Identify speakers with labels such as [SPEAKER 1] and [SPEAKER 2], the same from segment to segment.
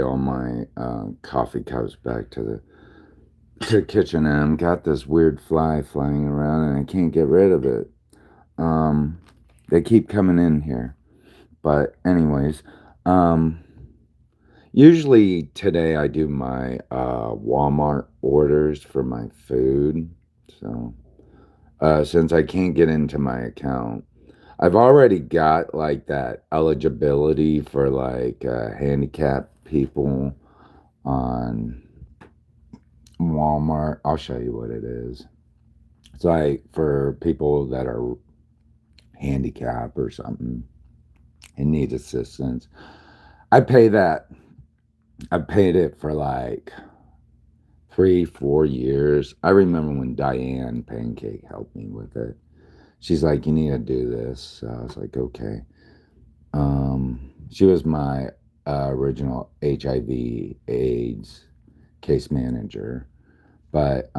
[SPEAKER 1] all my coffee cups back to the kitchen, and I've got this weird fly flying around, and I can't get rid of it. Um, they keep coming in here, but anyways, um, usually today I do my Walmart orders for my food. So since I can't get into my account, I've already got like that eligibility for like handicapped people on Walmart. I'll show you what it is. It's like for people that are handicapped or something and need assistance. I pay that. I paid it for like 3, 4 years. I remember when Diane Pancake helped me with it. She's like, "You need to do this." So I was like, "Okay." She was my original HIV/AIDS case manager, but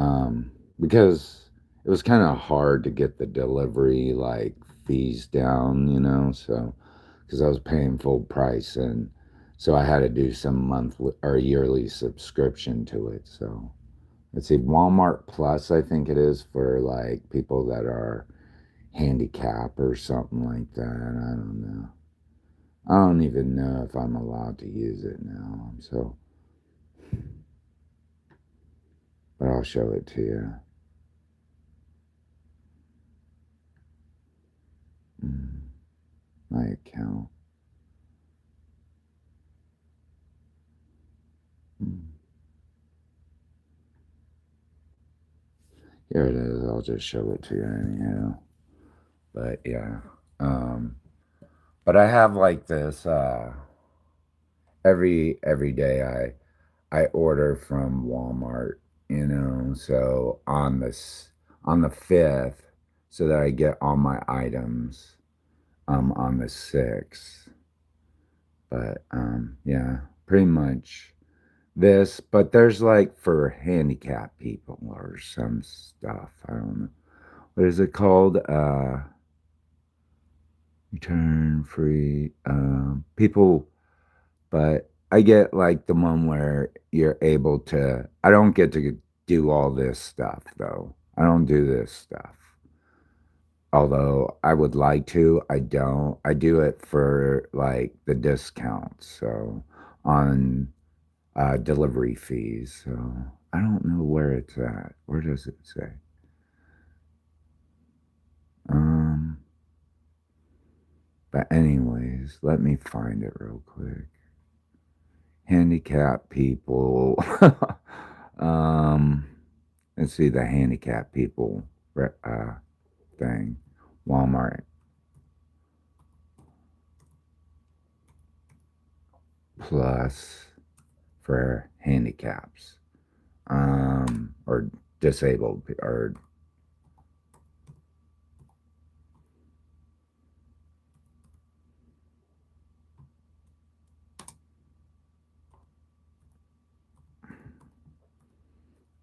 [SPEAKER 1] because it was kind of hard to get the delivery like fees down, so because I was paying full price, and so I had to do some monthly or yearly subscription to it. So let's see, Walmart Plus, I think it is for like people that are handicapped or something like that. I don't know. I don't even know if I'm allowed to use it now. So, but I'll show it to you. Mm, my account. Mm. Here it is. I'll just show it to you anyhow. But yeah. Um, but I have like this every day I order from Walmart, so on the 5th, so that I get all my items on the 6th. But yeah, pretty much this, but there's like for handicapped people or some stuff. I don't know. What is it called? Return free people, but I get like the one where you're able to. I don't get to do all this stuff though. I don't do this stuff. Although I would like to, I don't. I do it for like the discounts. So on delivery fees. So I don't know where it's at. Where does it say? Um, but anyways, let me find it real quick. Handicapped people. um, let's see the handicapped people thing. Walmart Plus for handicaps. Or disabled or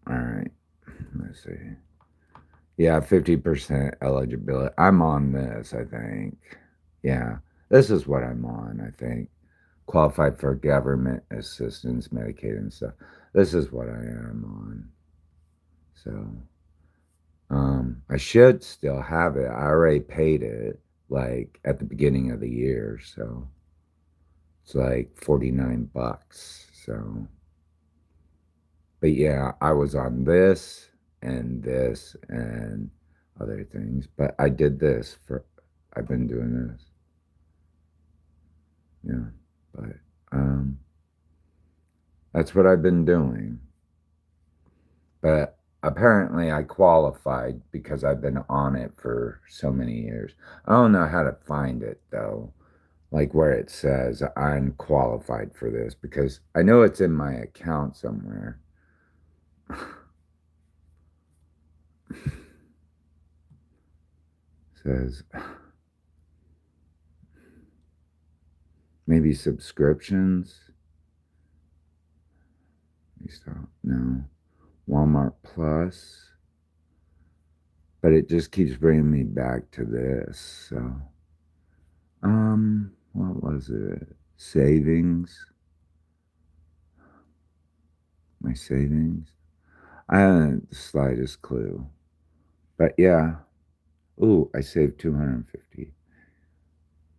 [SPEAKER 1] all right. Let's see. Yeah, 50% eligibility. I'm on this, I think. Yeah, this is what I'm on, I think. Qualified for government assistance, Medicaid and stuff. This is what I am on. So, I should still have it. I already paid it like at the beginning of the year, so it's like 49 bucks. So, but yeah, I was on this and other things, but I did this for, I've been doing this. Yeah, but um, that's what I've been doing. But apparently, I qualified because I've been on it for so many years. I don't know how to find it though, like where it says I'm qualified for this because I know it's in my account somewhere. Says maybe subscriptions. No, Walmart Plus. But it just keeps bringing me back to this. So, what was it? Savings. my savings. I haven't the slightest clue. But yeah. Ooh, I saved 250.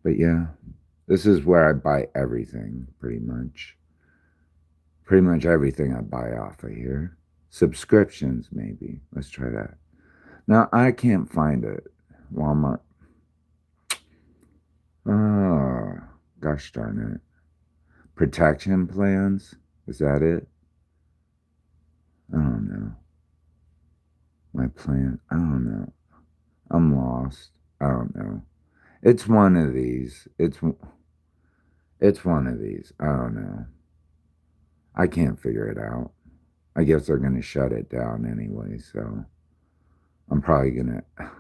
[SPEAKER 1] But yeah, this is where I buy everything, pretty much. Pretty much everything I buy off of here. Subscriptions, maybe. Let's try that. Now, I can't find it. Walmart. Oh, gosh darn it. Protection plans? Is that it? I don't know. My plan? I don't know. I'm lost. I don't know. It's one of these. It's one of these. I don't know. I can't figure it out. I guess they're going to shut it down anyway, so I'm probably going to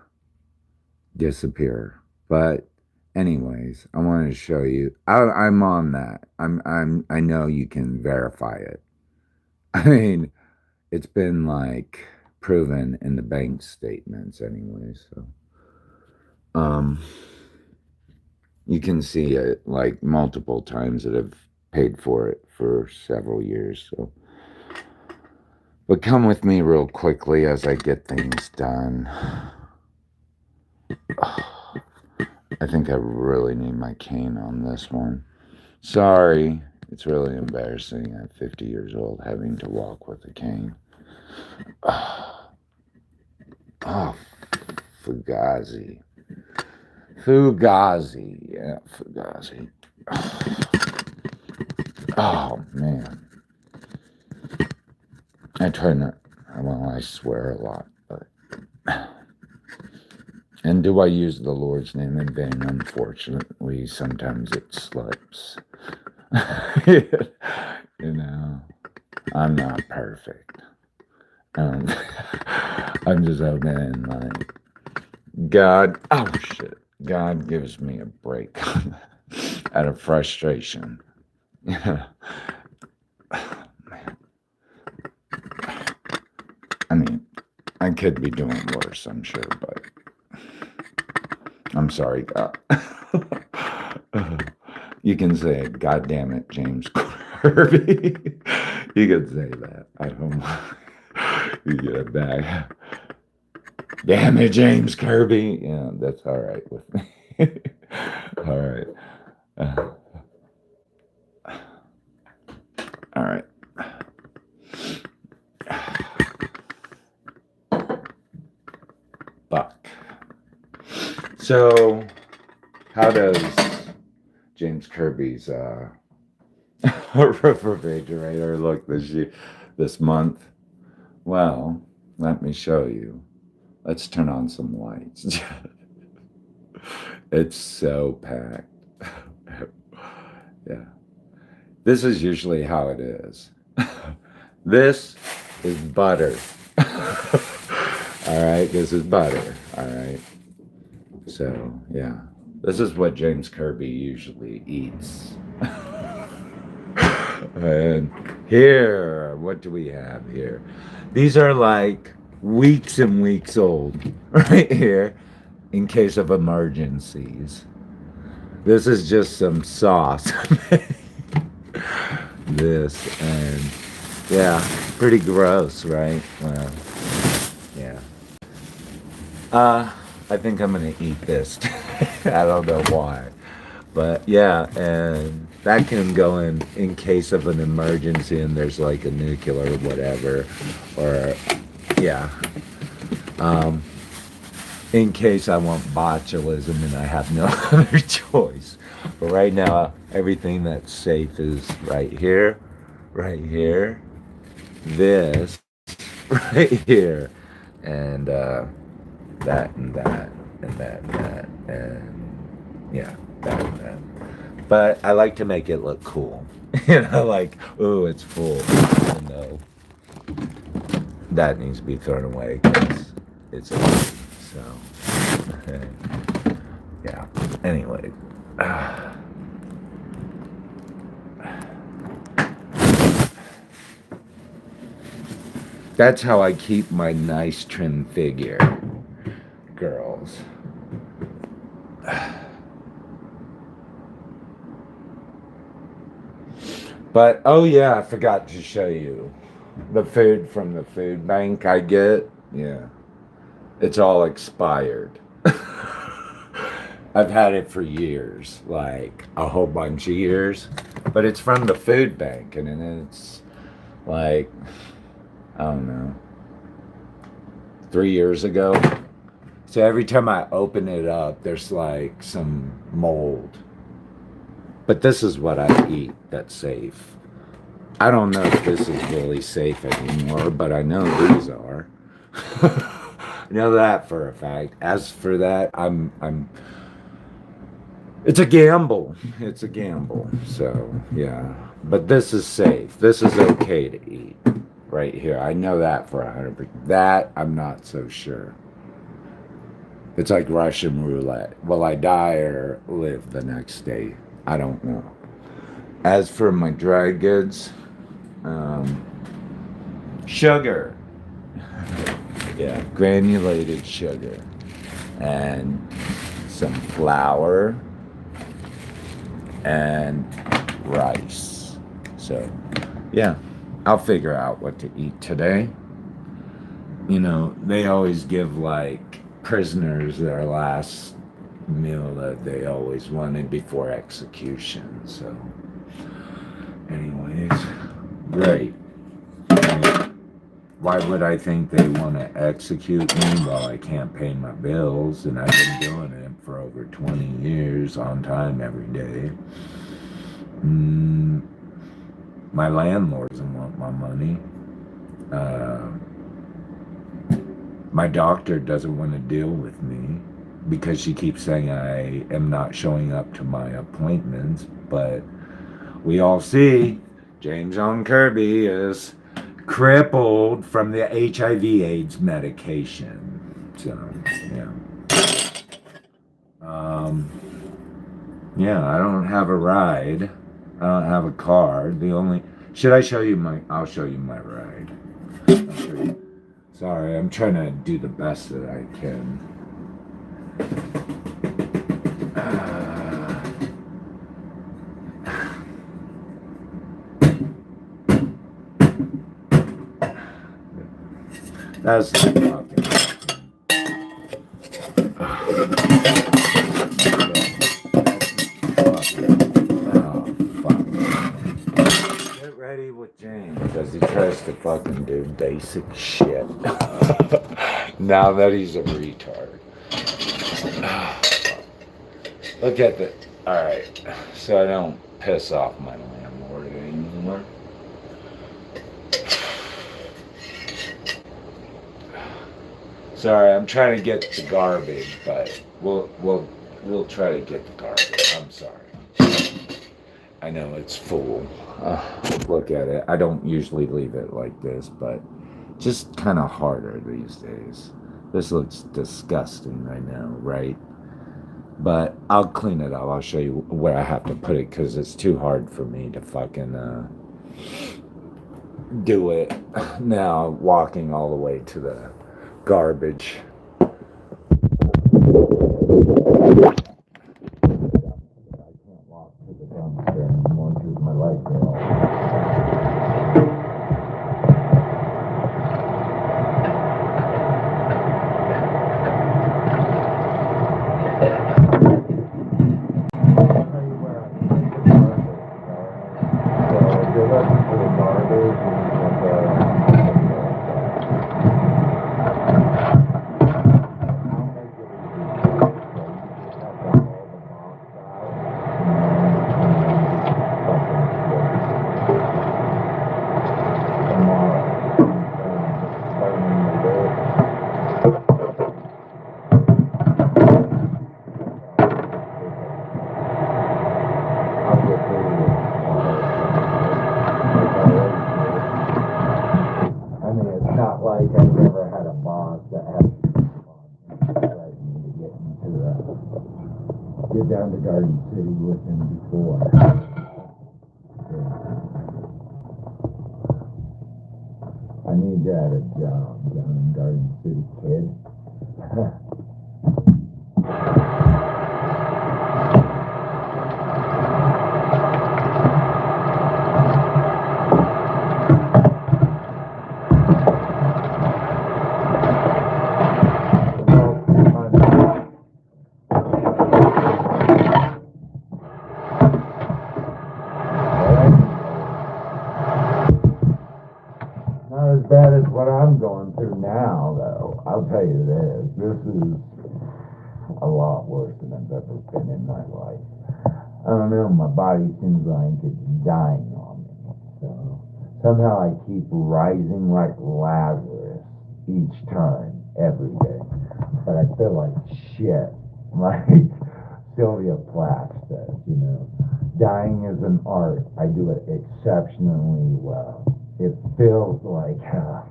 [SPEAKER 1] disappear. But anyways, I wanted to show you. I'm on that. I know you can verify it. I mean, it's been like proven in the bank statements anyway, so you can see it like multiple times that have paid for it for several years. So, but come with me real quickly as I get things done. I think I really need my cane on this one. Sorry, it's really embarrassing at 50 years old having to walk with a cane. Oh, Fugazi. Fugazi, yeah, Fugazi. Oh, man. I try not, well, I swear a lot, but. And do I use the Lord's name in vain? Unfortunately, sometimes it slips. You know, I'm not perfect. I'm just hoping, like, God, oh shit, God gives me a break out of frustration. Yeah. I mean, I could be doing worse, I'm sure, but I'm sorry, God. You can say, God damn it, James Kirby. You can say that. I don't know. You get it back. Damn it, James Kirby. Yeah, that's all right with me. All right. All right. Buck. So, how does James Kirby's refrigerator look this month? Well, let me show you. Let's turn on some lights. It's so packed. Yeah. This is usually how it is. This is butter. All right, this is butter. All right. So, yeah. This is what James Kirby usually eats. And here, what do we have here? These are like weeks and weeks old right here in case of emergencies. This is just some sauce. This and yeah, pretty gross, right? Well, yeah. I think I'm gonna eat this. I don't know why. But yeah, and that can go in case of an emergency and there's like a nuclear whatever, or yeah, in case I want botulism and I have no other choice. But right now, everything that's safe is right here, this, right here, and that and that and that and that and yeah, that and that. But I like to make it look cool. You know, like, ooh, it's full. Oh, no. That needs to be thrown away because it's empty. So, yeah. Anyway. That's how I keep my nice trim figure, girls. But, oh yeah, I forgot to show you. The food from the food bank I get, yeah, it's all expired. I've had it for years, like a whole bunch of years, but it's from the food bank, and then it's like, I don't know, 3 years ago. So every time I open it up, there's like some mold. But this is what I eat that's safe. I don't know if this is really safe anymore, but I know these are. I know that for a fact. As for that, I'm it's a gamble. It's a gamble. So, yeah. But this is safe. This is okay to eat right here. I know that for 100%. That I'm not so sure. It's like Russian roulette. Will I die or live the next day? I don't know. As for my dry goods, sugar. Yeah, granulated sugar. And some flour and rice. So, yeah, I'll figure out what to eat today. You know, they always give like prisoners their last meal that they always wanted before execution. So, anyways, great. Why would I think they want to execute me while I can't pay my bills? And I've been doing it for over 20 years on time every day. My landlord doesn't want my money. My doctor doesn't want to deal with me because she keeps saying I am not showing up to my appointments. But we all see Yong Kerby is crippled from the HIV/AIDS medication. So, yeah. Yeah, I don't have a ride. I don't have a car. The only... Should I show you my... I'll show you my ride. I'll show you. Sorry, I'm trying to do the best that I can. That's fucking... Oh, fuck. Get ready with James as he tries to fucking do basic shit. Now that he's a retard. Look at the... Alright, so I don't piss off my landlord anymore. Sorry, I'm trying to get the garbage, but we'll try to get the garbage. I'm sorry. I know it's full. Look at it. I don't usually leave it like this, but just kind of harder these days. This looks disgusting right now, right? But I'll clean it up. I'll show you where I have to put it because it's too hard for me to fucking do it now, walking all the way to the garbage. I can't walk to the dumpster anymore because my legs are all... Not like I've never had a boss that had get down to Garden City with him before. I need to have a job down in Garden City, kid. bad as what I'm going through now, though, I'll tell you this. This is a lot worse than I've ever been in my life. I don't know, my body seems like it's dying on me. So somehow I keep rising like Lazarus each time, every day. But I feel like shit. Like Sylvia Plath says, dying is an art. I do it exceptionally well. It feels like, I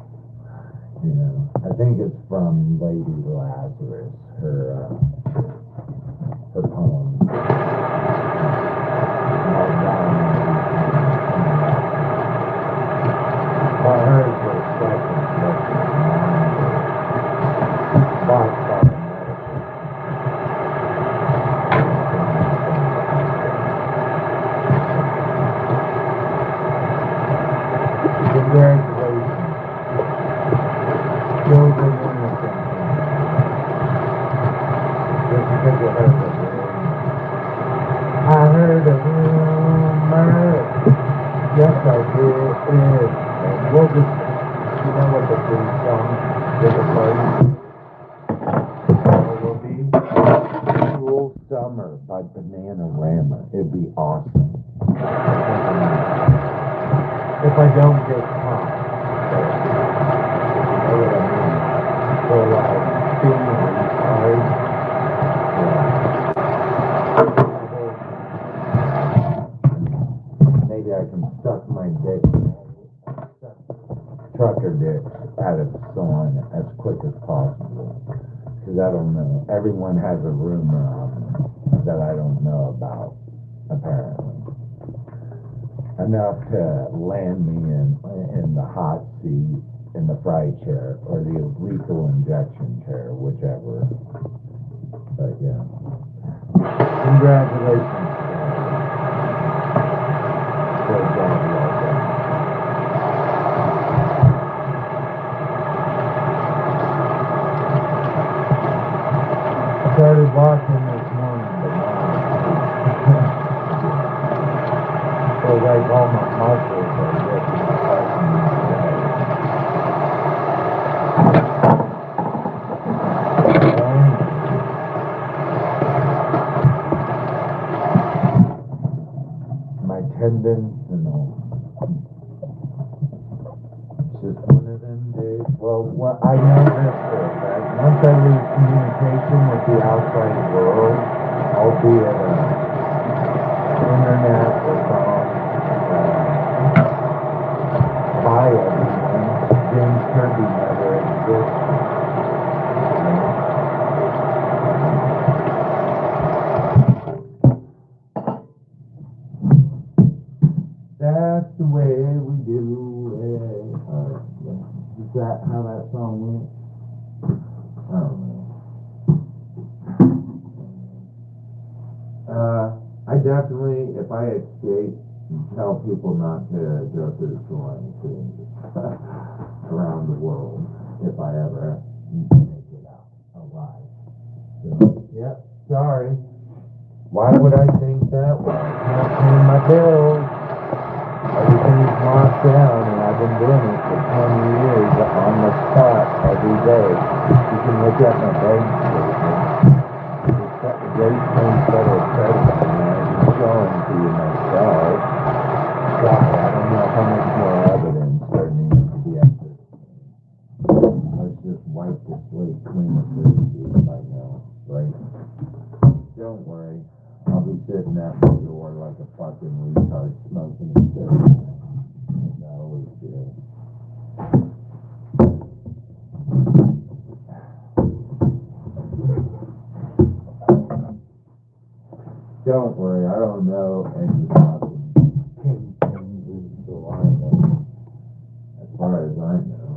[SPEAKER 1] think it's from Lady Lazarus, her poem. I heard for a second, but congratulations. Children innocent. Just because you heard the rumor. I heard a rumor. Yes, I did. And we'll just, what the theme song is a party will be? Cruel Summer by Bananarama. It'd be awesome. If I don't get caught. You know what I mean? For like being retarded. Maybe I can suck my dick, trucker dick out of someone as quick as possible. Because I don't know. Everyone has a rumor on them that I don't know about, apparently. Enough to land me in the hot seat, in the fry chair, or the lethal injection chair, whichever. But yeah. Congratulations. Good job, well done. Started walking this morning, but now feels like all my muscles are ripping apart from my head. My tendons and all. It's just one of them days. Well, I know this for a fact. Once I lose communication with the outside world, albeit internet or phone, by everyone, James Kerby never existed. That's the way we do it. Is that how that song went? I don't know. I definitely, if I escape, tell people not to go through quarantine around the world if I ever make it out alive. So, yep, sorry. Why would I think that way? I can't pay my bills. Everything's locked down, and I've been doing it for 20 years on the spot every day. You can look at my bank statement. It's got the Great Plains Federal Credit Union. I'm showing to you myself. God, I don't know how much more evidence there needs to be at this point. Let's just wipe the slate clean of this by now, right? Don't worry. I'll be sitting at the door like a fucking retard smoking a cigarette. As I always do. Don't worry, I don't know any fucking kingpins in Salina, as far as I know.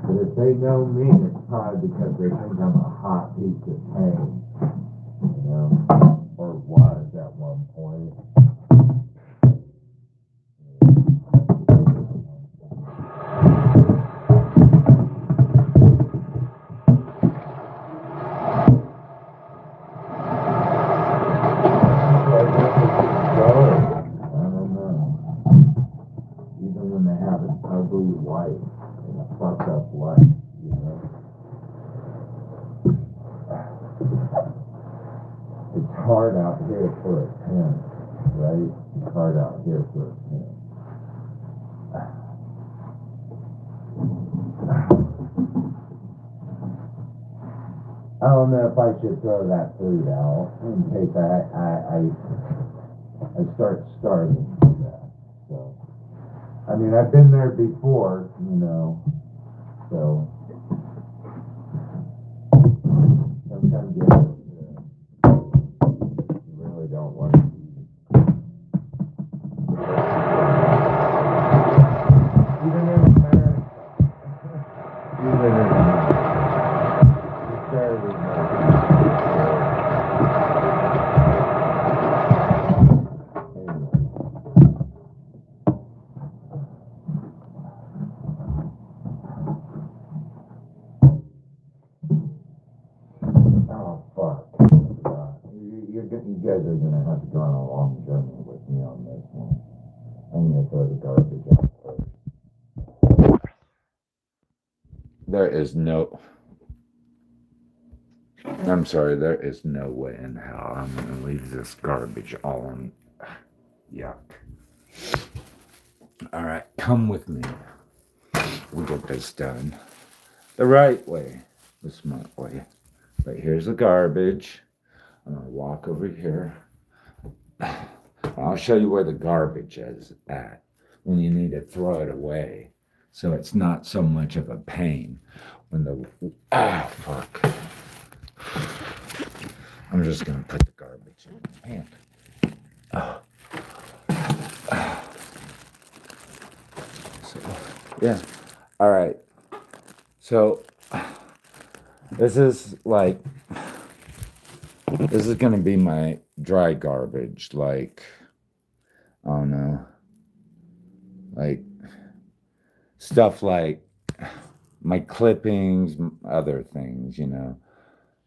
[SPEAKER 1] But if they know me, it's probably because they think I'm a hot piece of pain. Or was at one point. I don't know. Even when they have have an ugly wife and a fucked up life, you know? It's hard out here for a parent, right? It's hard out here for a parent. I don't know if I should throw that food out in case I start starving to that. So, I mean, I've been there before, you know, so sometimes you really don't want to eat. Even in America. Even in America. It's barely Oh, fuck. You guys are going to have to go on a long journey with me on this one. I'm going to throw the garbage out first. There is no... I'm sorry, there is no way in hell I'm going to leave this garbage all in... Yuck. All right, come with me. We'll get this done the right way, the smart way. But here's the garbage. I'm going to walk over here. I'll show you where the garbage is at when you need to throw it away. So it's not so much of a pain when the... Ah, fuck. I'm just going to put the garbage in my hand. Oh. So, yeah. All right. So, this is going to be my dry garbage. Like, I don't know. Like, stuff like my clippings, other things, you know.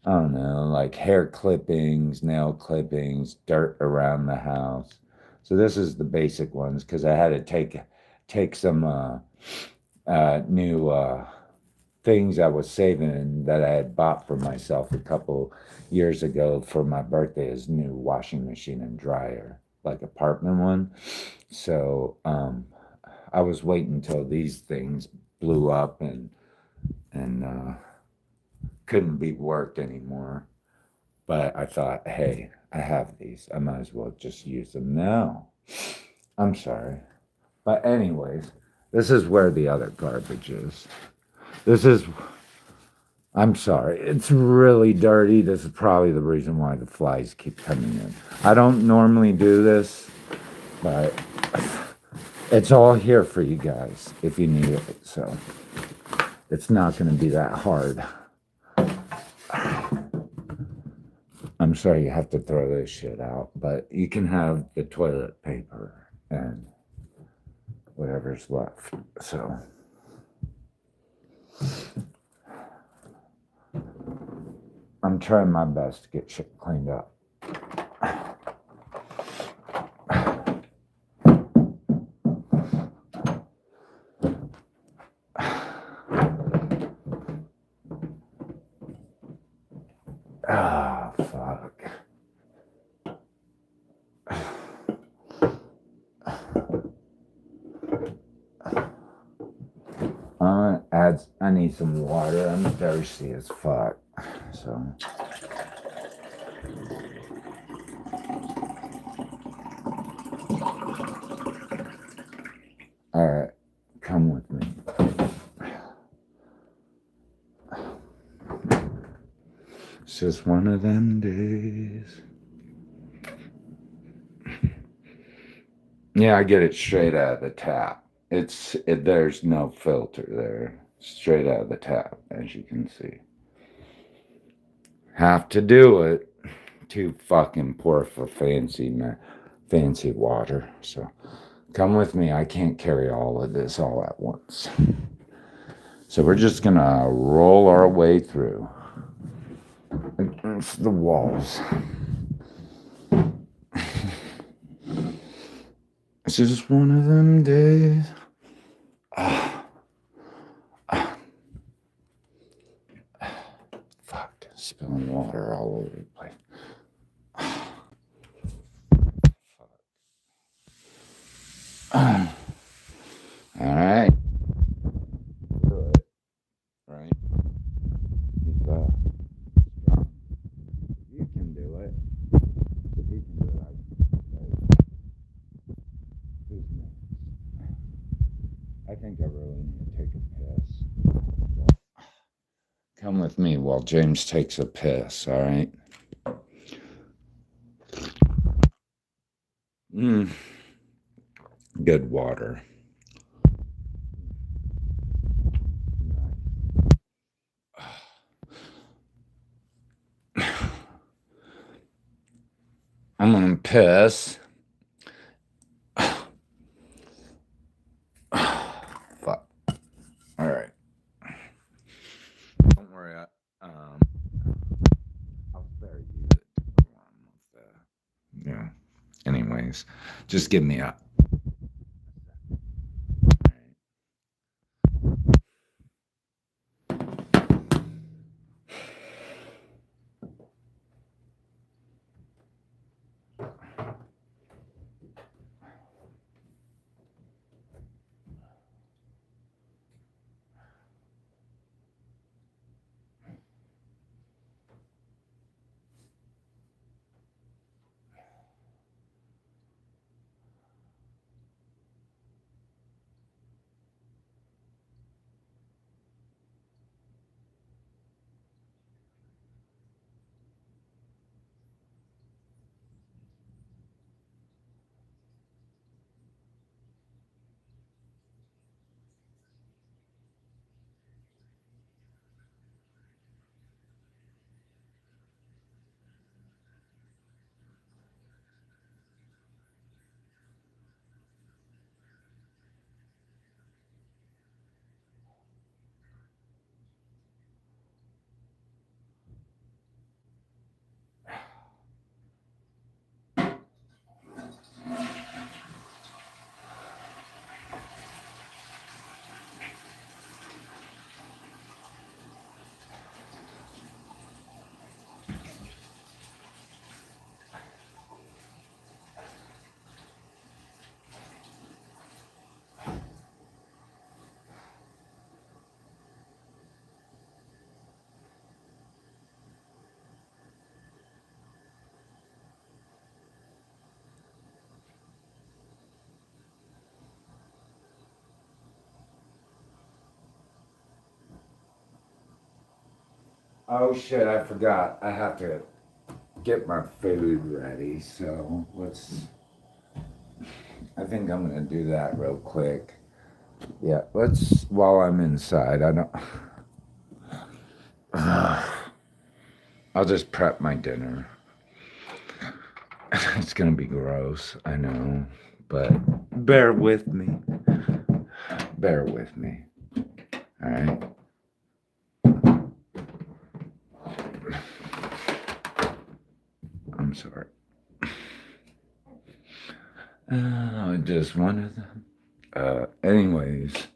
[SPEAKER 1] I don't know, like hair clippings, nail clippings, dirt around the house. So this is the basic ones because I had to take some new things I was saving that I had bought for myself a couple years ago for my birthday as new washing machine and dryer, like apartment one. So I was waiting until these things blew up and couldn't be worked anymore. But I thought, hey, I have these. I might as well just use them now. I'm sorry. But anyways, this is where the other garbage is. I'm sorry. It's really dirty. This is probably the reason why the flies keep coming in. I don't normally do this, but it's all here for you guys if you need it. So it's not going to be that hard. I'm sorry you have to throw this shit out, but you can have the toilet paper and whatever's left. So I'm trying my best to get shit cleaned up. Ah, fuck. I need some water. I'm thirsty as fuck. So. All right, come with me. It's just one of them days. Yeah, I get it straight out of the tap. There's no filter there. Straight out of the tap, as you can see. Have to do it. Too fucking poor for fancy water. So come with me. I can't carry all of this all at once. So we're just gonna roll our way through against the walls. It's just one of them days. spilling water all over the place. All right. Do it. Right. Keep strong. You can do it. You can do it. Who's next? I think I really need to take a piss. Come with me while James takes a piss, all right? Good water. I'm gonna piss. Fuck. All right. Don't worry. I'll spare you the one with the. Yeah. Anyways, just give me a. Oh shit! I forgot. I have to get my food ready. So let's. I think I'm gonna do that real quick. Yeah, let's. While I'm inside, I don't. I'll just prep my dinner. It's gonna be gross, I know, but bear with me. Bear with me. All right. I'm sorry. Just one of them. Anyways,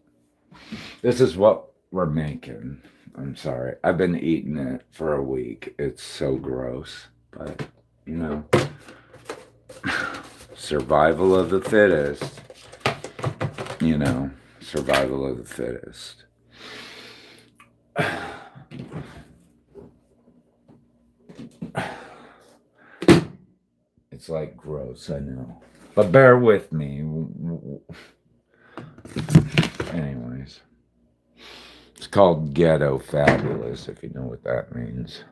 [SPEAKER 1] this is what we're making. I'm sorry. I've been eating it for a week. It's so gross, but you know, survival of the fittest. You know, survival of the fittest. It's like gross, I know. But bear with me. Anyways. It's called Ghetto Fabulous, if you know what that means.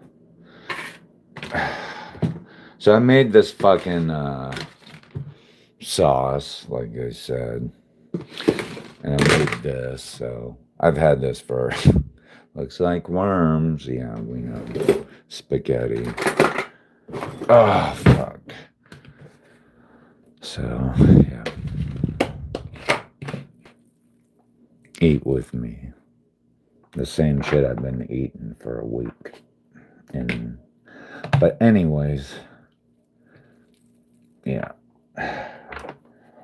[SPEAKER 1] So I made this fucking sauce, like I said. And I made this, so I've had this for, looks like worms. Yeah, we know. Spaghetti. Oh, fuck. So, yeah. Eat with me. The same shit I've been eating for a week. But anyways, yeah.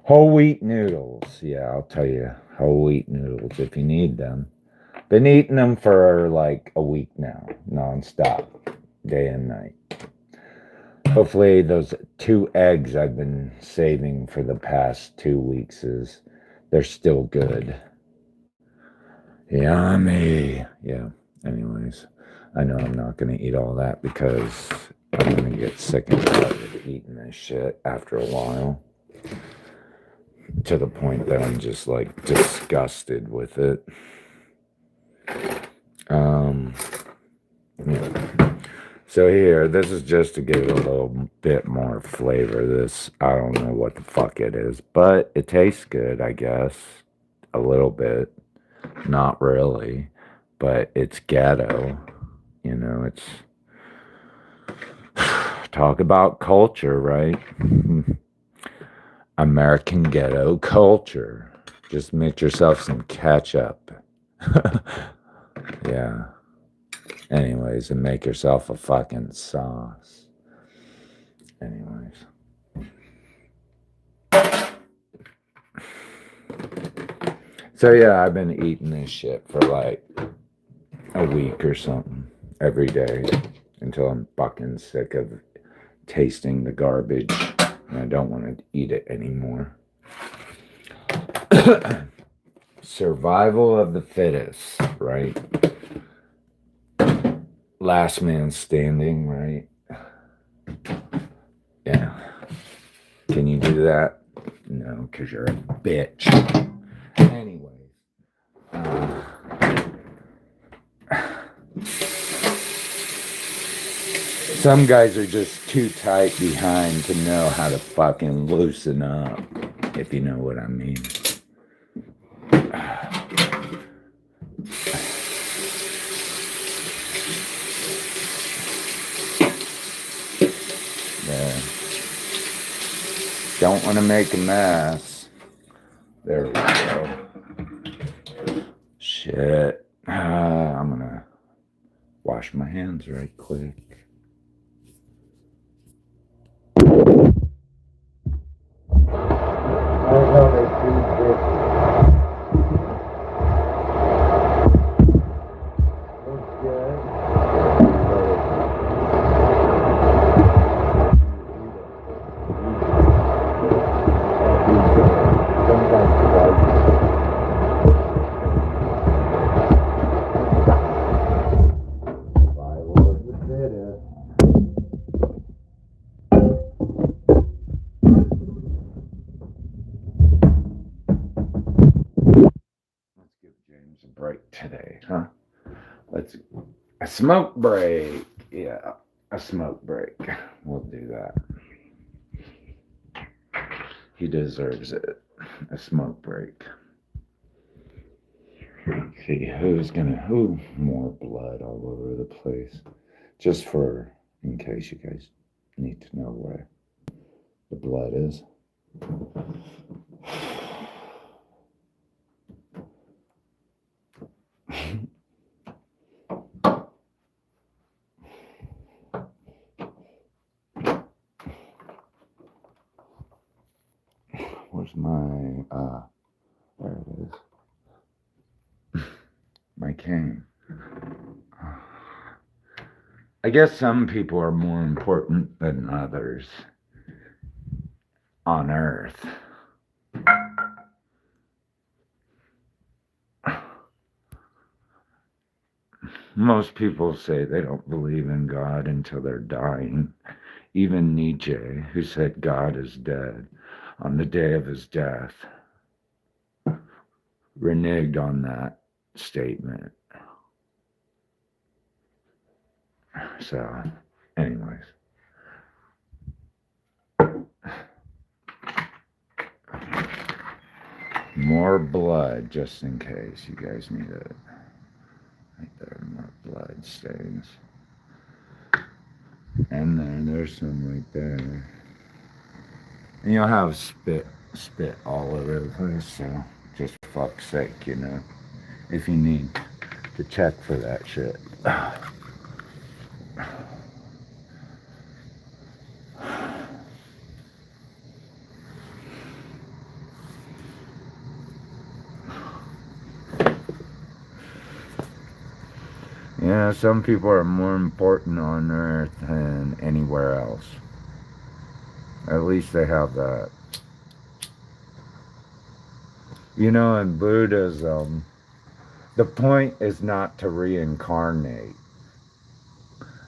[SPEAKER 1] Whole wheat noodles. Yeah, I'll tell you. Whole wheat noodles if you need them. Been eating them for like a week now, nonstop. day and night. Hopefully those 2 eggs I've been saving for the past 2 weeks they're still good. Yummy. Yeah. Anyways, I know I'm not going to eat all that because I'm going to get sick and tired of eating this shit after a while. To the point that I'm just like disgusted with it. Yeah. So here, this is just to give it a little bit more flavor. This, I don't know what the fuck it is, but it tastes good, I guess. A little bit. Not really. But it's ghetto. You know, it's... Talk about culture, right? American ghetto culture. Just mix yourself some ketchup. Yeah. Anyways, and make yourself a fucking sauce. Anyways. So yeah, I've been eating this shit for like a week or something every day until I'm fucking sick of tasting the garbage and I don't want to eat it anymore. Survival of the fittest, right? Last man standing, right? Yeah. Can you do that? No, because you're a bitch. Anyway. Some guys are just too tight behind to know how to fucking loosen up, if you know what I mean. There. Don't want to make a mess. There we go. Shit. I'm gonna wash my hands right quick. A break today, huh? A smoke break. Yeah, a smoke break. We'll do that. He deserves it. A smoke break. See who more blood all over the place. Just for, in case you guys need to know where the blood is. Where's my, there it is. My cane. I guess some people are more important than others on Earth. Most people say they don't believe in God until they're dying. Even Nietzsche, who said God is dead on the day of his death, reneged on that statement. So, anyways. More blood, just in case you guys need it. Right there, more blood stains. And there's some right there. And you'll have spit all over the place, so just for fuck's sake, you know, if you need to check for that shit. Yeah, some people are more important on earth than anywhere else. At least they have that. You know, in Buddhism, the point is not to reincarnate.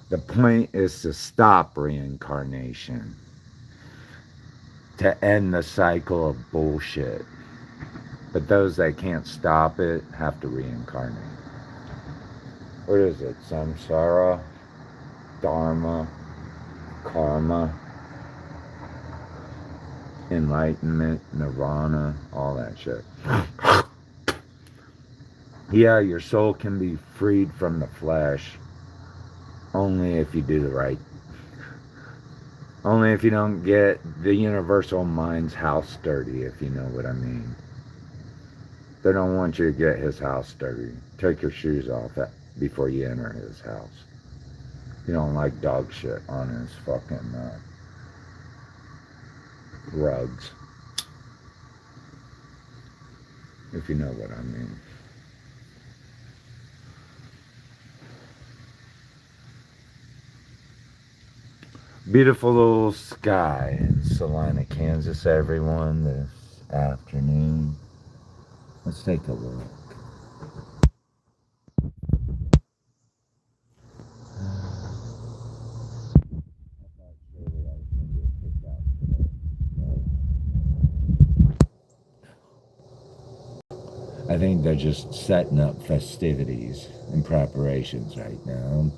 [SPEAKER 1] The point is to stop reincarnation, to end the cycle of bullshit. But those that can't stop it have to reincarnate. What is it? Samsara, Dharma, Karma, enlightenment, nirvana, all that shit. Yeah, your soul can be freed from the flesh only if you do the right. Only if you don't get the universal mind's house dirty, if you know what I mean. They don't want you to get his house dirty. Take your shoes off before you enter his house. You don't like dog shit on his fucking rugs. If you know what I mean. Beautiful little sky in Salina, Kansas, everyone, this afternoon. Let's take a look. I think they're just setting up festivities and preparations right now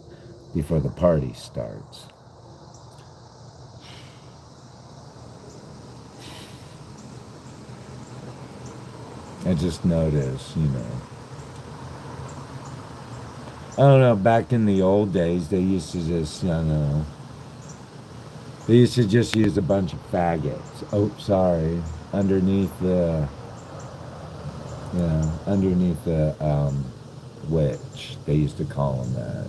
[SPEAKER 1] before the party starts. I just noticed, I don't know, back in the old days, they used to just, they used to just use a bunch of faggots. Oh, sorry. Underneath the, underneath the, witch. They used to call them that.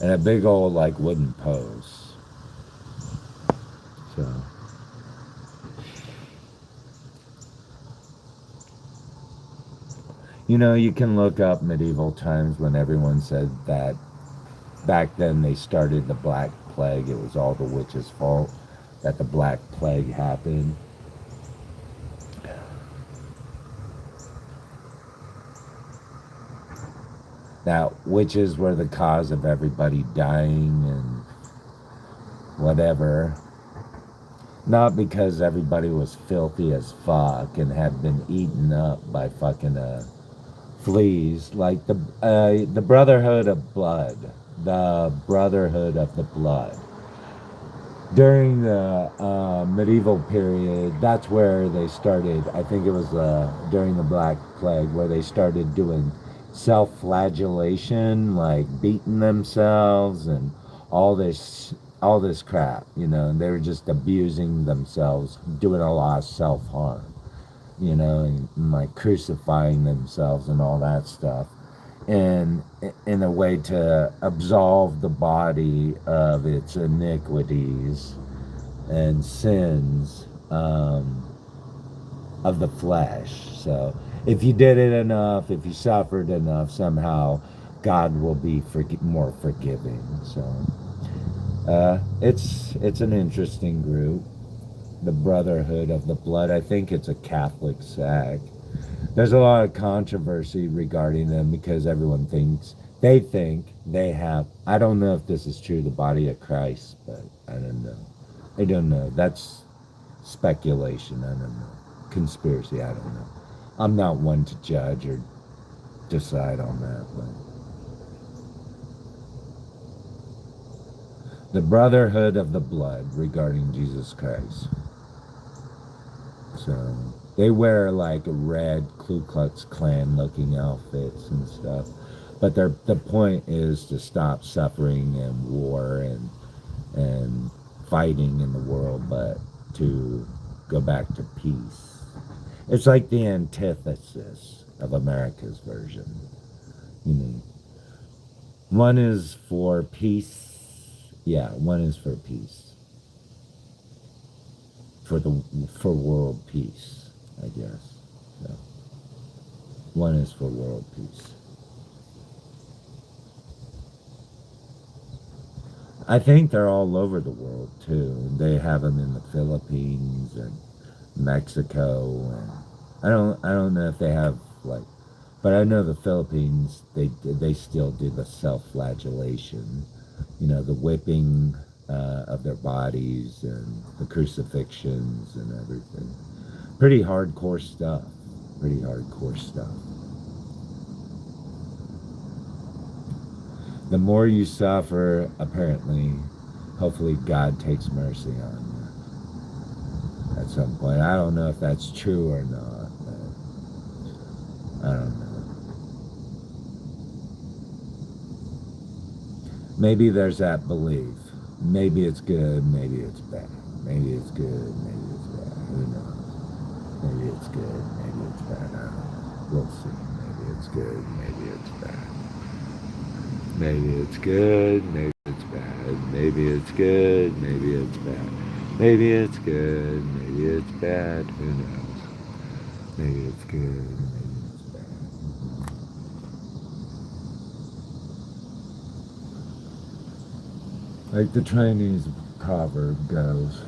[SPEAKER 1] And a big old, like, wooden post. So. You can look up medieval times when everyone said that back then they started the Black Plague. It was all the witches' fault that the Black Plague happened. That witches were the cause of everybody dying and whatever. Not because everybody was filthy as fuck and had been eaten up by fucking fleas, like the Brotherhood of Blood, the Brotherhood of the Blood. During the medieval period, that's where they started. I think it was during the Black Plague where they started doing self-flagellation, like beating themselves and all this all this crap, and they were just abusing themselves, doing a lot of self-harm, and like crucifying themselves and all that stuff. And in a way to absolve the body of its iniquities and sins of the flesh. So if you did it enough, if you suffered enough, somehow God will be more forgiving. So it's an interesting group, the Brotherhood of the Blood. I think it's a Catholic sect. There's a lot of controversy regarding them because everyone think they have. I don't know if this is true, the body of Christ, but I don't know. I don't know. That's speculation. I don't know. Conspiracy. I don't know. I'm not one to judge or decide on that, but the Brotherhood of the Blood regarding Jesus Christ. So they wear like red Ku Klux Klan looking outfits and stuff. But the point is to stop suffering and war and fighting in the world, but to go back to peace. It's like the antithesis of America's version. One is for peace. Yeah, one is for peace. For world peace, I guess. So. One is for world peace. I think they're all over the world too. They have them in the Philippines and Mexico, and I don't know if they have like, but I know the Philippines they still do the self-flagellation, the whipping of their bodies and the crucifixions and everything. Pretty hardcore stuff. Pretty hardcore stuff. The more you suffer, apparently, hopefully God takes mercy on you at some point. I don't know if that's true or not, but I don't know. Maybe there's that belief. Maybe it's good, maybe it's bad. Maybe it's good, maybe it's bad. Who knows? Maybe it's good, maybe it's bad. I don't know. We'll see. Maybe it's good, maybe it's bad. Maybe it's good, maybe it's bad. Maybe it's good, maybe it's bad. Maybe it's good, maybe it's bad. Who knows? Maybe it's good, maybe it's bad. Like the Chinese proverb goes.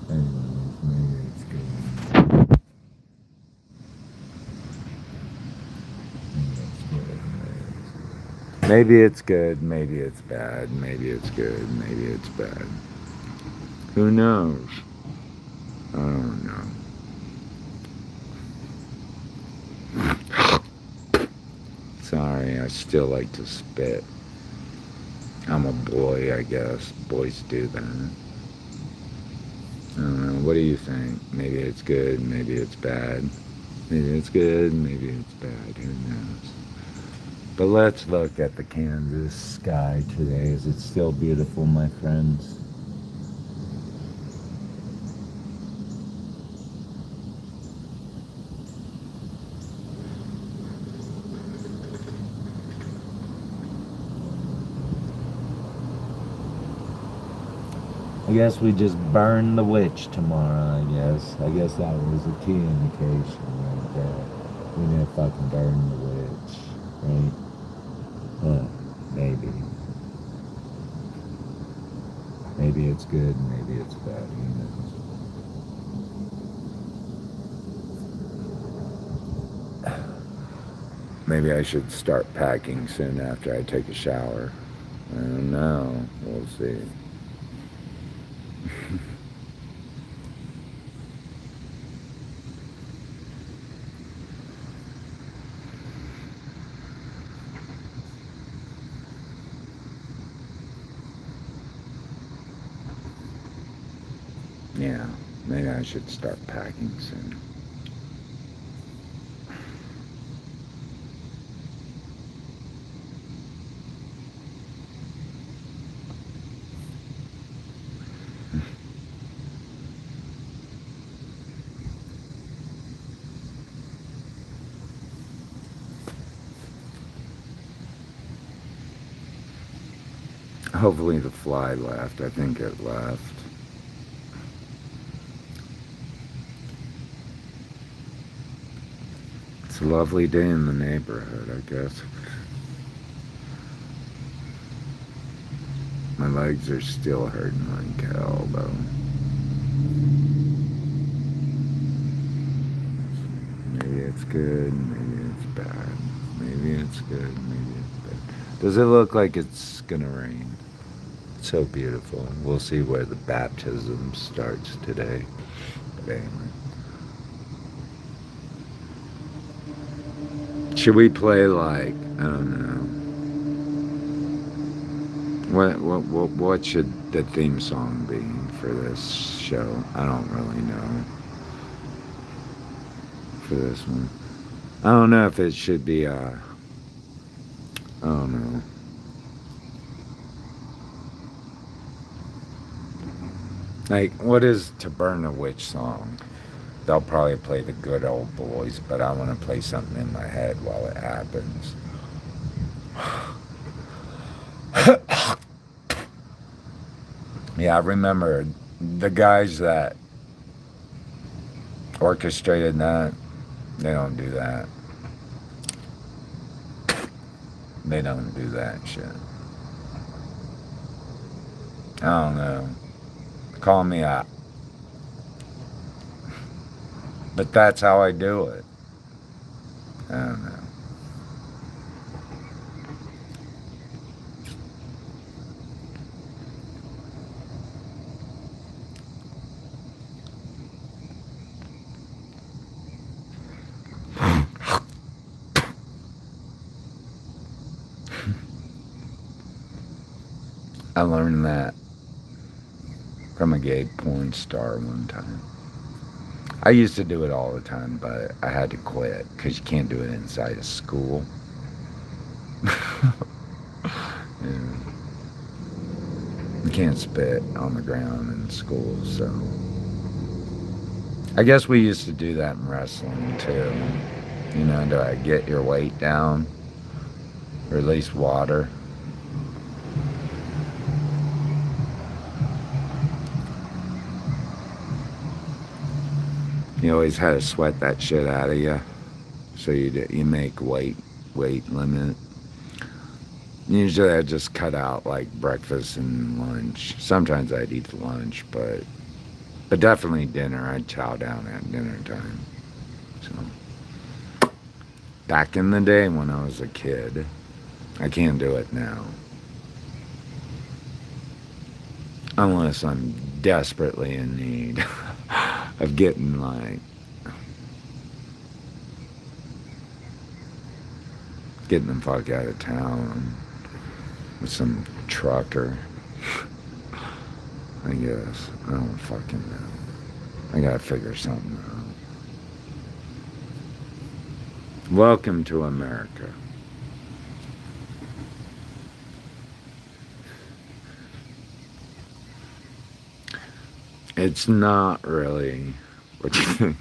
[SPEAKER 1] Anyways, maybe it's good. Maybe it's good, maybe it's bad. Maybe it's good, maybe it's bad. Who knows? I don't know. Sorry, I still like to spit. I'm a boy, I guess. Boys do that. I don't know. What do you think? Maybe it's good, maybe it's bad. Maybe it's good, maybe it's bad. Who knows? But let's look at the Kansas sky today. Is it still beautiful, my friends? I guess we just burn the witch tomorrow, I guess. I guess that was a key indication right there. We need to fucking burn the witch, right? Maybe. Maybe it's good, maybe it's bad, who knows? Maybe I should start packing soon after I take a shower. I don't know. We'll see. Yeah, maybe I should start packing soon. Hopefully the fly left. I think it left. It's a lovely day in the neighborhood, I guess. My legs are still hurting like hell, though. Maybe it's good, maybe it's bad. Maybe it's good, maybe it's bad. Does it look like it's gonna rain? It's so beautiful. We'll see where the baptism starts today. But anyway. Should we play like, I don't know. What should the theme song be for this show? I don't really know. For this one. I don't know if it should be I don't know. Like, what is To Burn a Witch song? They'll probably play the Good Old Boys, but I want to play something in my head while it happens. Yeah, I remember the guys that orchestrated that, they don't do that. They don't do that shit. I don't know. Call me out. But that's how I do it. I don't know. I learned that from a gay porn star one time. I used to do it all the time, but I had to quit because you can't do it inside a school. Yeah. You can't spit on the ground in school, so I guess we used to do that in wrestling too. You know, to get your weight down, or at least water. You always had to sweat that shit out of you, so you make weight limit. Usually I just cut out like breakfast and lunch. Sometimes I'd eat lunch, but definitely dinner. I'd chow down at dinner time. So back in the day when I was a kid, I can't do it now. Unless I'm desperately in need of getting the fuck out of town with some trucker. I guess. I don't fucking know. I gotta figure something out. Welcome to America. It's not really what you think.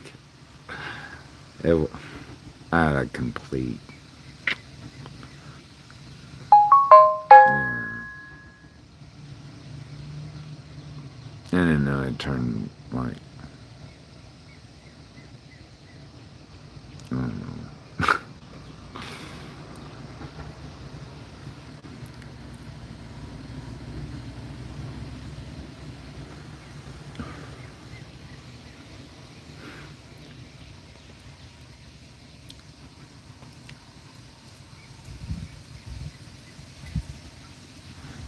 [SPEAKER 1] I had a complete. Yeah. And then I turned like. I don't know.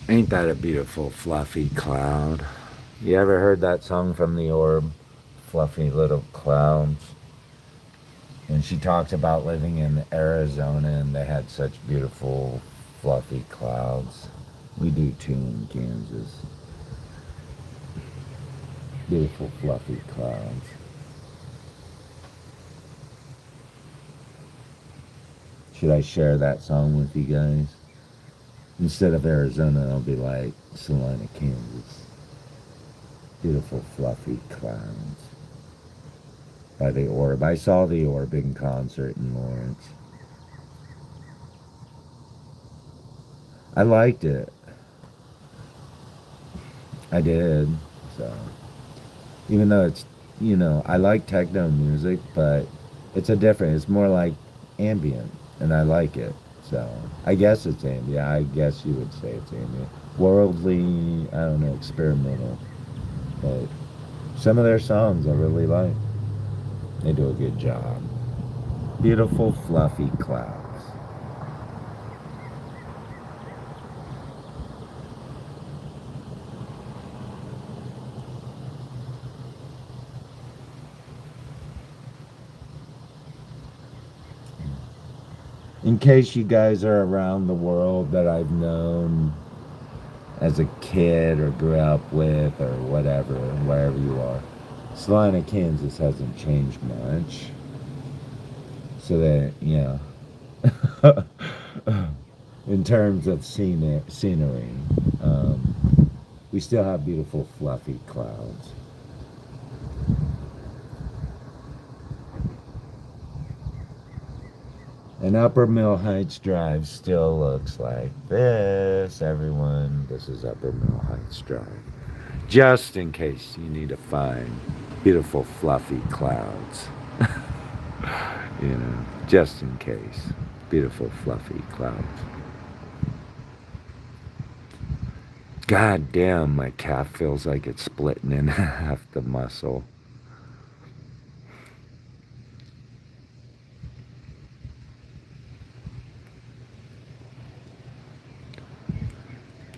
[SPEAKER 1] Ain't that a beautiful fluffy cloud? You ever heard that song from The Orb? Fluffy little clouds. And she talks about living in Arizona and they had such beautiful fluffy clouds. We do too in Kansas. Beautiful fluffy clouds. Should I share that song with you guys? Instead of Arizona, I'll be like Salina, Kansas. Beautiful fluffy clouds. By The Orb. I saw The Orb in concert in Lawrence. I liked it. I did. So, even though it's, I like techno music, but it's more like ambient, and I like it. So, I guess it's ambient. I guess you would say it's ambient. Worldly, I don't know, experimental. But some of their songs I really like. They do a good job. Beautiful, fluffy clouds. In case you guys are around the world that I've known as a kid or grew up with or whatever, wherever you are, Salina, Kansas hasn't changed much. So that, in terms of scenery, we still have beautiful fluffy clouds. And Upper Mill Heights Drive still looks like this, everyone. This is Upper Mill Heights Drive. Just in case you need to find beautiful fluffy clouds. Just in case. Beautiful fluffy clouds. God damn, my calf feels like it's splitting in half the muscle.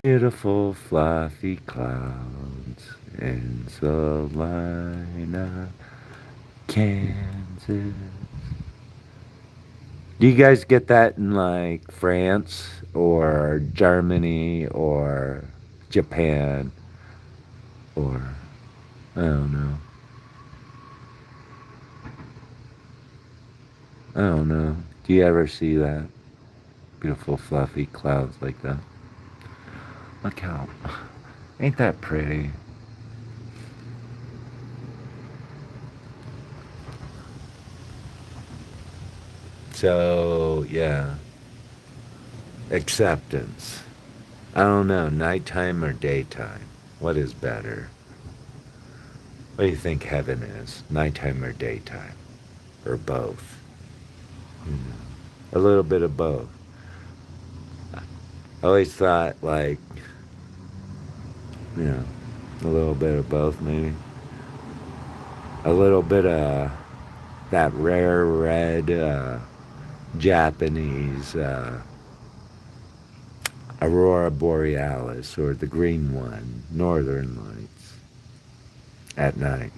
[SPEAKER 1] Beautiful fluffy clouds in Salina, Kansas. Do you guys get that in like France or Germany or Japan or I don't know. I don't know. Do you ever see that? Beautiful fluffy clouds like that. Look how, ain't that pretty? So, yeah. Acceptance. I don't know, nighttime or daytime? What is better? What do you think heaven is? Nighttime or daytime? Or both? You know, a little bit of both. I always thought, like, you know, a little bit of both, maybe. A little bit of that rare red Japanese Aurora Borealis, or the green one, Northern Lights, at night.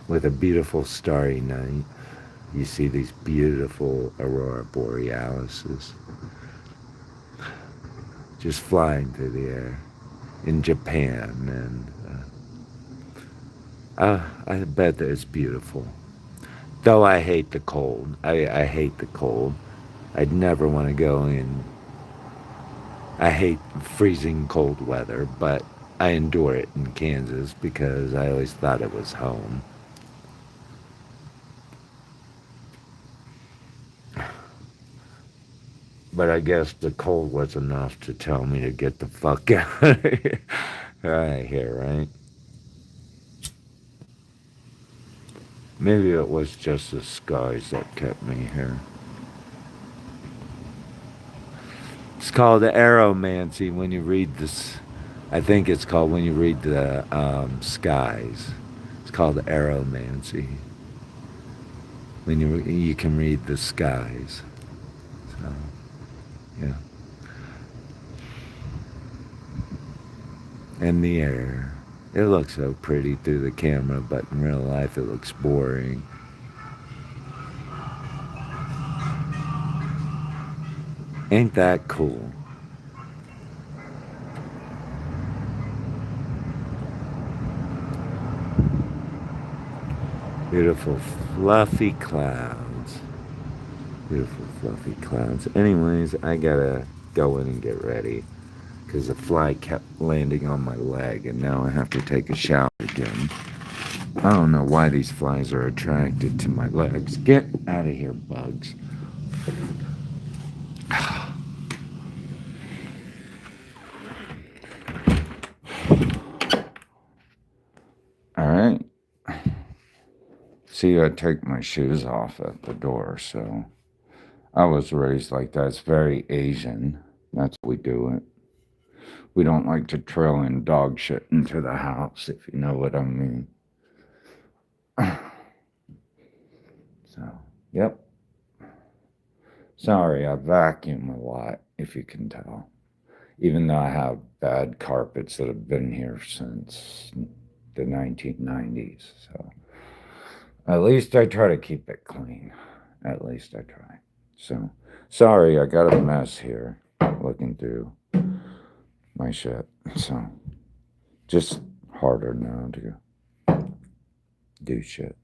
[SPEAKER 1] With a beautiful starry night, you see these beautiful Aurora Borealises just flying through the air in Japan, and I bet that it's beautiful. Though I hate the cold. I hate the cold. I'd never want to go in. I hate freezing cold weather, but I endure it in Kansas because I always thought it was home. But I guess the cold was enough to tell me to get the fuck out of here. Right here, right? Maybe it was just the skies that kept me here. It's called aeromancy when you read this. I think it's called when you read the skies. It's called aeromancy. When you can read the skies. So, yeah. And the air. It looks so pretty through the camera, but in real life it looks boring. Ain't that cool? Beautiful fluffy clouds. Beautiful fluffy clouds. Anyways, I gotta go in and get ready because the fly kept landing on my leg and now I have to take a shower again. I don't know why these flies are attracted to my legs. Get out of here, bugs. All right. See, I take my shoes off at the door, so I was raised like that. It's very Asian. That's how we do it. We don't like to trail in dog shit into the house, if you know what I mean. So, yep. Sorry, I vacuum a lot, if you can tell. Even though I have bad carpets that have been here since the 1990s. So, at least I try to keep it clean. At least I try. So, sorry, I got a mess here looking through my shit. So, just harder now to do shit.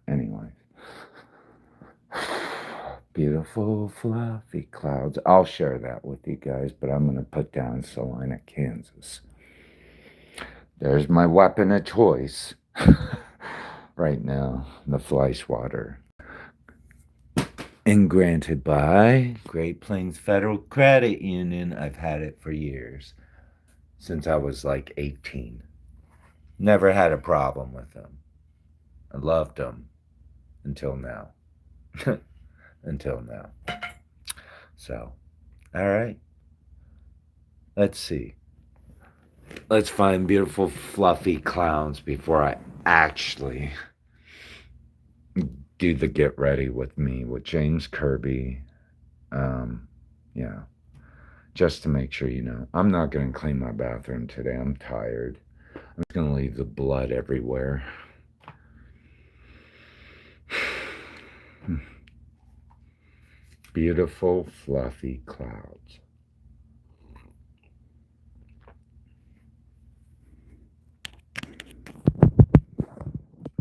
[SPEAKER 1] Anyway. Beautiful fluffy clouds. I'll share that with you guys, but I'm going to put down Salina, Kansas. There's my weapon of choice right now, the Fleischwater. And granted by Great Plains Federal Credit Union. I've had it for years, since I was like 18. Never had a problem with them. I loved them until now. Until now. So, all right. Let's see. Let's find beautiful, fluffy clowns before I actually do the get ready with me with James Kirby. Um, yeah, just to make sure you know. I'm not going to clean my bathroom today. I'm tired. I'm just going to leave the blood everywhere. Beautiful, fluffy clouds.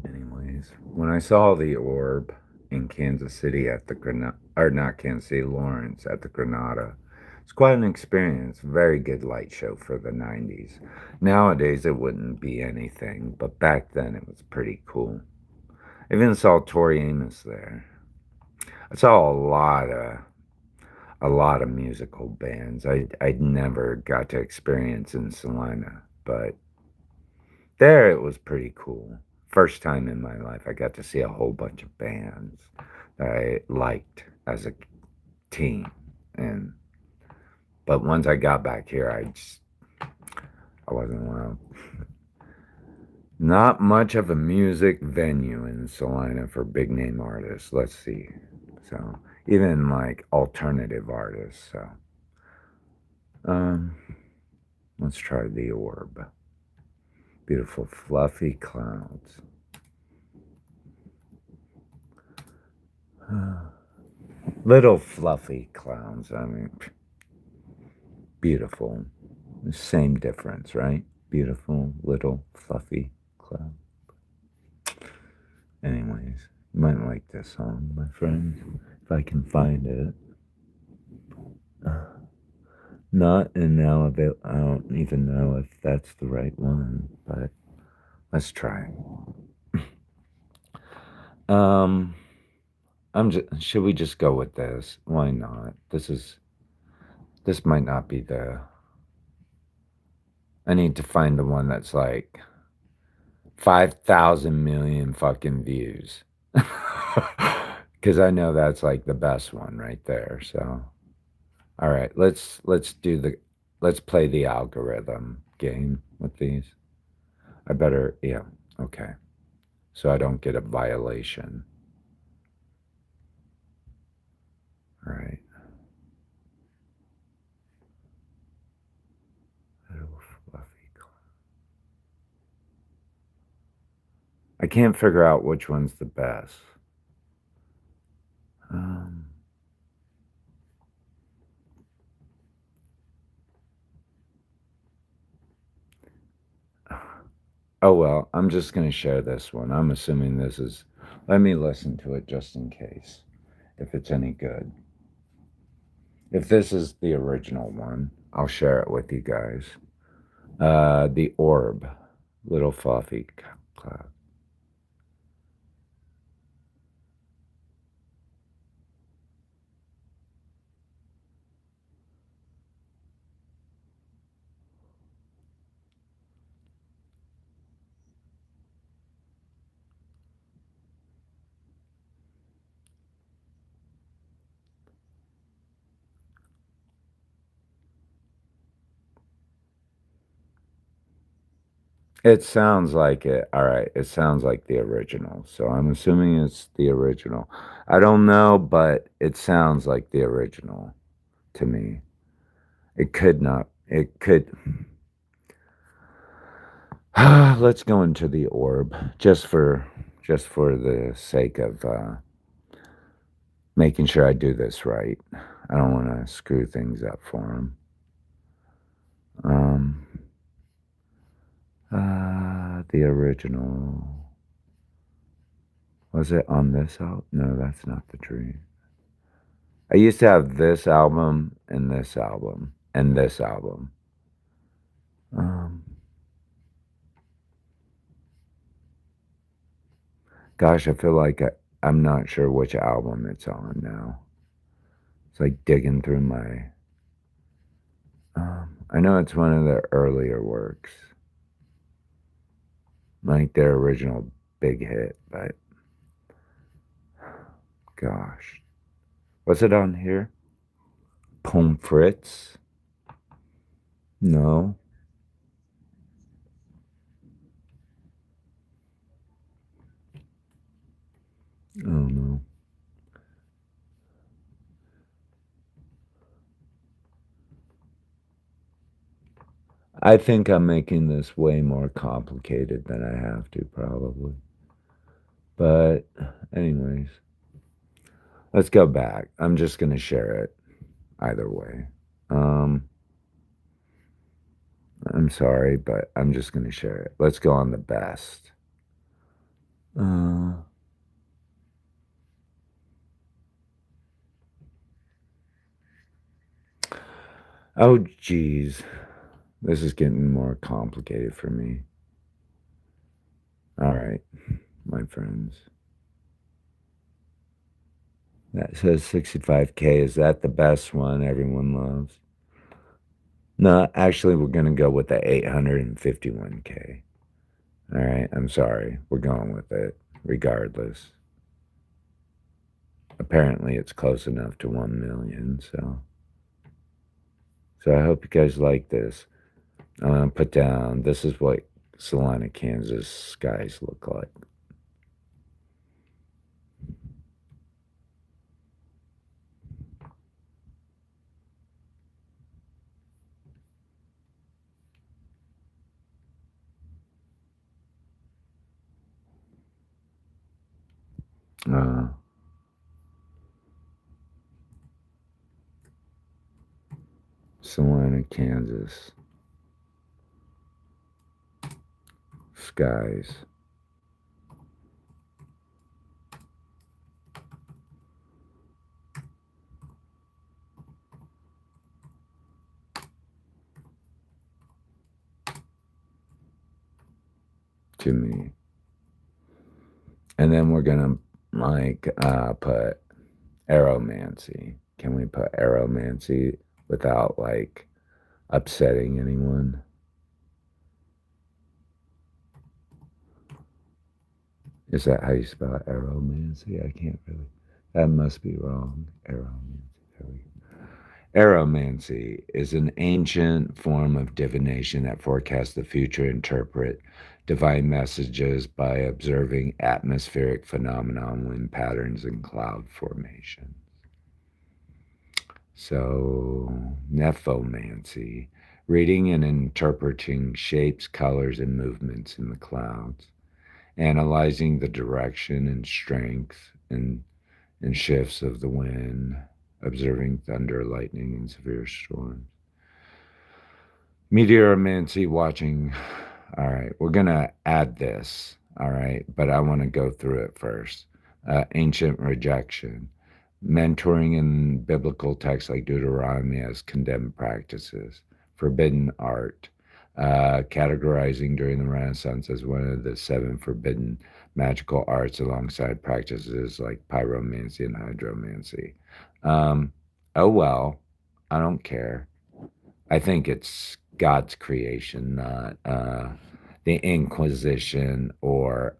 [SPEAKER 1] Anyways, when I saw the orb in Kansas City at the Granada, or not Kansas City, Lawrence at the Granada, it's quite an experience. Very good light show for the 90s. Nowadays, it wouldn't be anything, but back then it was pretty cool. I even saw Tori Amos there. I saw a lot of musical bands. I'd never got to experience in Salina, but there it was pretty cool. First time in my life I got to see a whole bunch of bands that I liked as a teen. And but once I got back here I wasn't allowed. Not much of a music venue in Salina for big name artists. Let's see. So even like alternative artists. So um let's try the orb. Beautiful fluffy clouds. Little fluffy clowns. I mean, beautiful. Same difference, right? Beautiful little fluffy cloud. Anyways, you might like this song, my friend, if I can find it. Not in now avail. I don't even know if that's the right one, but let's try. Um, I'm just. Should we just go with this? Why not? This might not be the. I need to find the one that's like 5,000 million fucking views. Because I know that's like the best one right there. So, all right, let's play the algorithm game with these. I better, yeah, okay. So I don't get a violation. All right. Little fluffy cloud. I can't figure out which one's the best. Um, oh well, I'm just gonna share this one. I'm assuming this is. Let me listen to it just in case, if it's any good. If this is the original one, I'll share it with you guys. The orb, little fluffy cloud. It sounds like it. All right, it sounds like the original. So I'm assuming it's the original. I don't know, but it sounds like the original to me. It could not. It could. Let's go into the orb just for the sake of making sure I do this right. I don't want to screw things up for him. Um, the original. Was it on this album? No, that's not the tree. I used to have this album and this album and this album. Um, gosh, I feel like I'm not sure which album it's on now. It's like digging through my. I know it's one of their earlier works, like their original big hit, but gosh, was it on here? Pommes frites. No. Oh no. I think I'm making this way more complicated than I have to, probably. But, anyways, let's go back. I'm just going to share it either way. Um, I'm sorry, but I'm just going to share it. Let's go on the best. Uh, oh, geez. This is getting more complicated for me. All right, my friends. That says 65K. Is that the best one everyone loves? No, actually, we're going to go with the 851K. All right, I'm sorry. We're going with it regardless. Apparently, it's close enough to 1 million, so I hope you guys like this. I'm going to put down, this is what Salina, Kansas skies look like. Uh, Salina, Kansas skies. To me. And then we're gonna put aromancy. Can we put aromancy without like upsetting anyone? Is that how you spell aromancy? I can't really. That must be wrong. Aromancy. Aromancy is an ancient form of divination that forecasts the future, interpret divine messages by observing atmospheric phenomena, wind patterns, and cloud formation. So, nephomancy, reading and interpreting shapes, colors, and movements in the clouds, analyzing the direction and strength and shifts of the wind, observing thunder, lightning, and severe storms. Meteoromancy, watching. All right, we're going to add this. All right, but I want to go through it first. Ancient rejection. Mentoring in biblical texts like Deuteronomy as condemned practices. Forbidden art. Categorizing during the Renaissance as one of the 7 forbidden magical arts alongside practices like pyromancy and hydromancy. Um, oh well, I don't care. I think it's God's creation, not the Inquisition or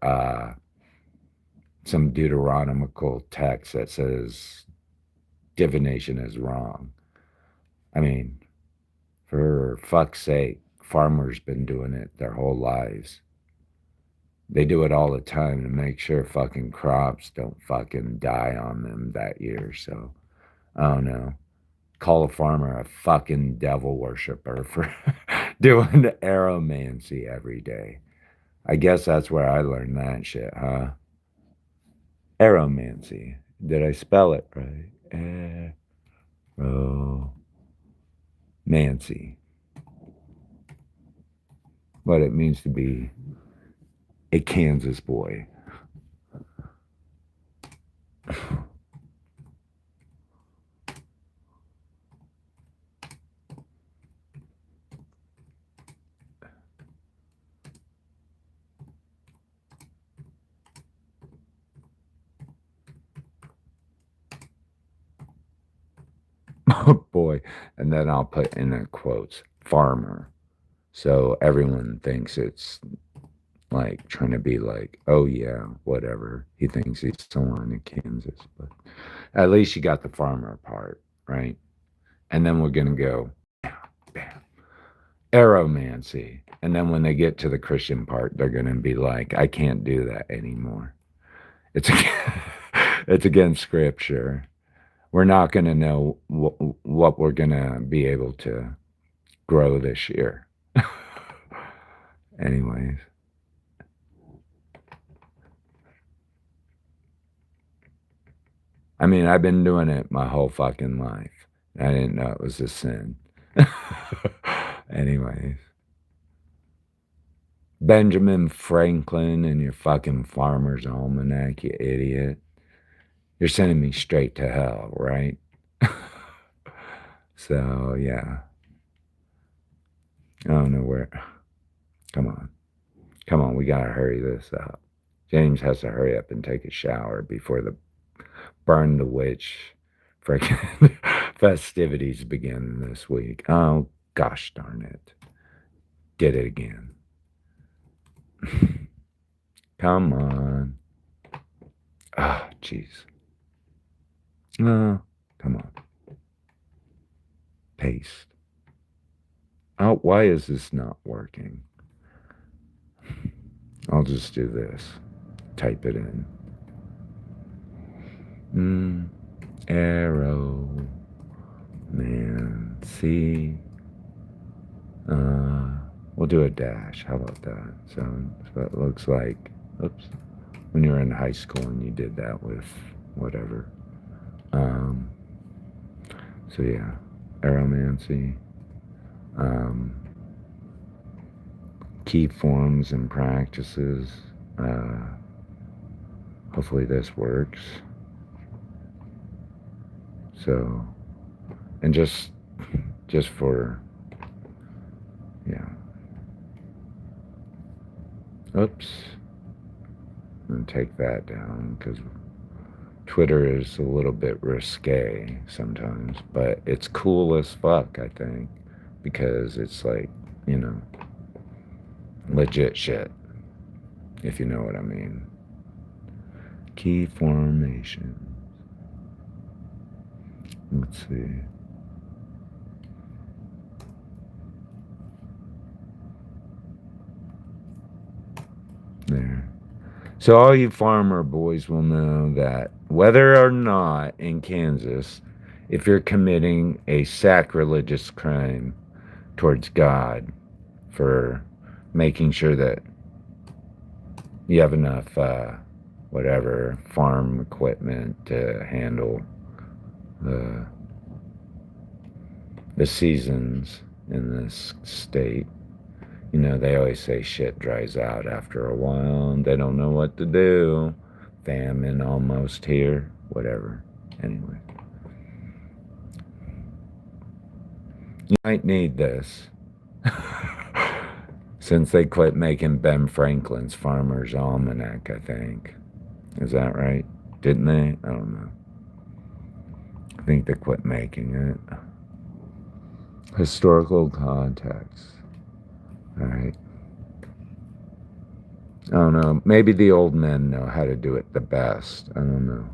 [SPEAKER 1] some Deuteronomical text that says divination is wrong. I mean, for fuck's sake, farmers been doing it their whole lives. They do it all the time to make sure fucking crops don't fucking die on them that year. So, I don't know. Call a farmer a fucking devil worshiper for doing the aromancy every day. I guess that's where I learned that shit, huh? Aromancy. Did I spell it right? Aromancy. What it means to be a Kansas boy. Oh boy. And then I'll put in the quotes, farmer. So everyone thinks it's like trying to be like, oh yeah, whatever. He thinks he's someone in Kansas, but at least you got the farmer part, right? And then we're gonna go bam, bam. Aromancy. And then when they get to the Christian part, they're going to be like, I can't do that anymore. It's it's against scripture. We're not going to know what we're going to be able to grow this year. Anyways. I mean, I've been doing it my whole fucking life. I didn't know it was a sin. Anyways. Benjamin Franklin and your fucking Farmer's Almanac, you idiot. You're sending me straight to hell, right? So, yeah. I don't know where. Come on. Come on, we gotta hurry this up. James has to hurry up and take a shower before the Burn the Witch freaking festivities begin this week. Oh, gosh darn it. Did it again. Come on. Ah, jeez. No, come on. Paste. Oh, why is this not working? I'll just do this. Type it in. Arrow. Man. C. We'll do a dash. How about that? So it looks like, oops, when you were in high school and you did that with whatever. So yeah, aromancy. Key forms and practices. Hopefully this works. So, and just for, yeah. Oops. I'm gonna take that down because Twitter is a little bit risque sometimes, but it's cool as fuck, I think, because it's like, you know, legit shit, if you know what I mean. Key formation. Let's see. There. So all you farmer boys will know that whether or not in Kansas, if you're committing a sacrilegious crime towards God for making sure that you have enough whatever farm equipment to handle the seasons in this state. You know, they always say shit dries out after a while and they don't know what to do. Famine almost here, whatever. Anyway. You might need this. Since they quit making Ben Franklin's Farmer's Almanac, I think. Is that right? Didn't they? I don't know. I think they quit making it. Historical context. All right. I don't know. Maybe the old men know how to do it the best. I don't know.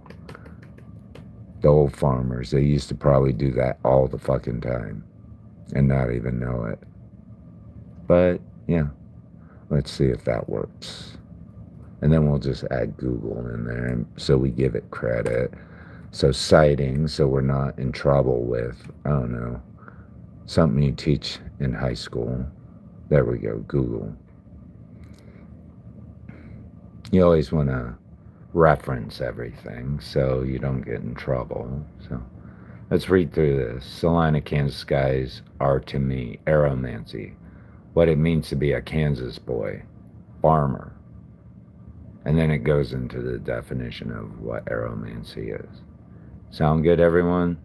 [SPEAKER 1] The old farmers, they used to probably do that all the fucking time and not even know it. But, yeah. Let's see if that works. And then we'll just add Google in there so we give it credit. So citing, so we're not in trouble with, I don't know, something you teach in high school. There we go, Google. You always want to reference everything so you don't get in trouble. So let's read through this. Salina, Kansas skies are to me aromancy, what it means to be a Kansas boy, farmer. And then it goes into the definition of what aromancy is. Sound good, everyone?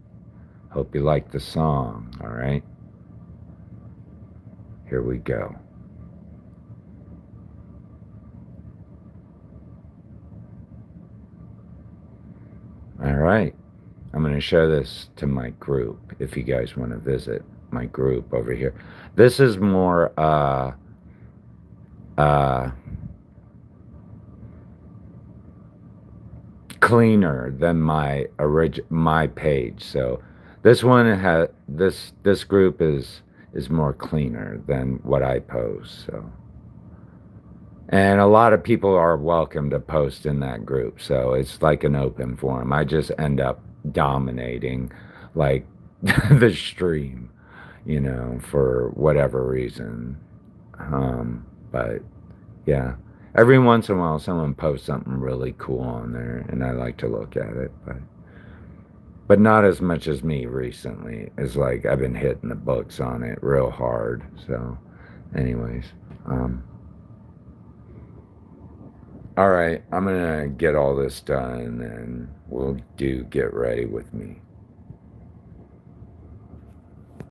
[SPEAKER 1] Hope you like the song, all right? Here we go. All right. I'm going to show this to my group if you guys want to visit my group over here. This is more cleaner than my page. So this one has this group is is more cleaner than what I post. So, and a lot of people are welcome to post in that group. So it's like an open forum. I just end up dominating like the stream, you know, for whatever reason. But yeah, every once in a while someone posts something really cool on there and I like to look at it, but not as much as me recently. It's like I've been hitting the books on it real hard. So anyways, um, all right, I'm gonna get all this done and we'll do get ready with me.